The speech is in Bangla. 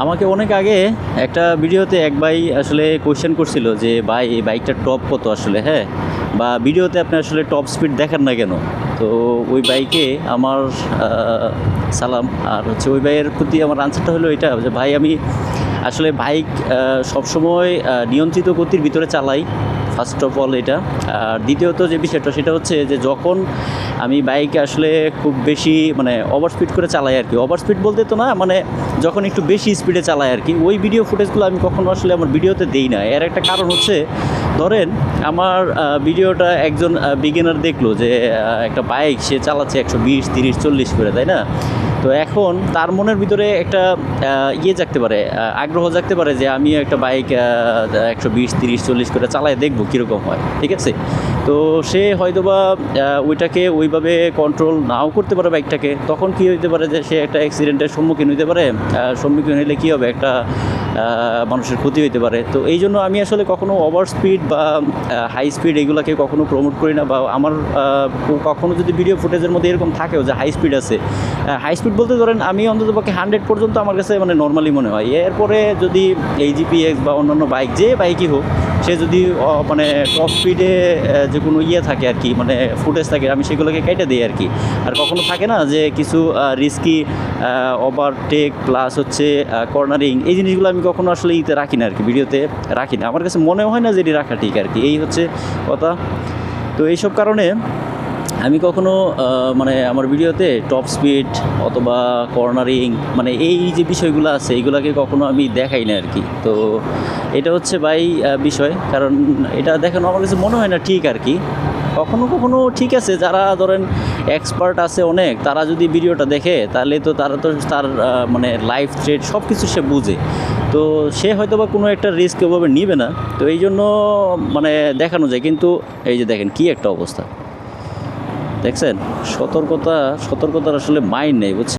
আমাকে অনেক আগে একটা ভিডিওতে এক ভাই আসলে কোয়েশ্চেন করছিল যে ভাই এই বাইকটার টপ কত আসলে, হ্যাঁ, বা ভিডিওতে আপনি আসলে টপ স্পিড দেখান না কেন। তো ওই বাইকে আমার সালাম। আর হচ্ছে ওই ভাইয়ের প্রতি আমার আনসারটা হলো এটা যে ভাই আমি আসলে বাইক সবসময় নিয়ন্ত্রিত গতির ভিতরে চালাই, ফার্স্ট অফ অল এটা। আর দ্বিতীয়ত যে বিষয়টা সেটা হচ্ছে যে যখন আমি বাইকে আসলে খুব বেশি মানে ওভার স্পিড করে চালাই আর কি, ওভার স্পিড বলতে তো না, মানে যখন একটু বেশি স্পিডে চালাই আর কি, ওই ভিডিও ফুটেজগুলো আমি কখনো আসলে আমার ভিডিওতে দেই না। এর একটা কারণ হচ্ছে ধরেন আমার ভিডিওটা একজন বিগিনার দেখলো যে একটা বাইক সে চালাচ্ছে 120, 30, 40 করে, তাই না? তো এখন তার মনের ভিতরে একটা ইয়ে জাগতে পারে, আগ্রহ জাগতে পারে যে আমি একটা বাইক 120, 30, 40 করে চালায় দেখবো কীরকম হয়, ঠিক আছে? তো সে হয়তোবা ওইটাকে ওইভাবে কন্ট্রোল নাও করতে পারে বাইকটাকে, তখন কী হইতে পারে যে সে একটা অ্যাক্সিডেন্টের সম্মুখীন হইতে পারে। সম্মুখীন হলে কী হবে, একটা মানুষের ক্ষতি হইতে পারে। তো এই জন্য আমি আসলে কখনো ওভার স্পিড বা হাই স্পিড এগুলোকে কখনো প্রমোট করি না। বা আমার কখনো যদি ভিডিও ফুটেজের মধ্যে এরকম থাকেও যে হাই স্পিড আছে, হাই স্পিড বলতে ধরেন আমি অন্ততপক্ষে 100 পর্যন্ত আমার কাছে মানে নর্মালি মনে হয়। এরপরে যদি এই জিপিএক্স বা অন্যান্য বাইক, যে বাইকই হোক, সে যদি মানে টপ স্পিডে যে কোনো ইয়ে থাকে আর কি, মানে ফুটেজ থাকে, আমি সেগুলোকে কেটে দিই আর কি। আর কখনো থাকে না যে কিছু রিস্কি ওভারটেক প্লাস হচ্ছে কর্নারিং, এই জিনিসগুলো আমি কখনো আসলে ইতে রাখি না আর কি, ভিডিওতে রাখি না। আমার কাছে মনে হয় না যে এটি রাখা ঠিক আর কি, এই হচ্ছে কথা। তো এইসব কারণে আমি কখনো মানে আমার ভিডিওতে টপ স্পিড অথবা কর্নারিং মানে এই যে বিষয়গুলো আছে এইগুলোকে কখনো আমি দেখাই না আর কি। তো এটা হচ্ছে ভাই বিষয়, কারণ এটা দেখানো আমার কাছে মনে হয় না ঠিক আর কি। কখনো কখনো ঠিক আছে, যারা ধরেন এক্সপার্ট আছে অনেক, তারা যদি ভিডিওটা দেখে তাহলে তো তারা তো তার মানে লাইফ থ্রেট সব কিছু সে বুঝে, তো সে হয়তো বা কোনো একটা রিস্ক ওভাবে নিবে না। তো এই জন্য মানে দেখানো যায়। কিন্তু এই যে দেখেন কী একটা অবস্থা, দেখছেন? সতর্কতার আসলে মাইন্ড নেই, বুঝছেন?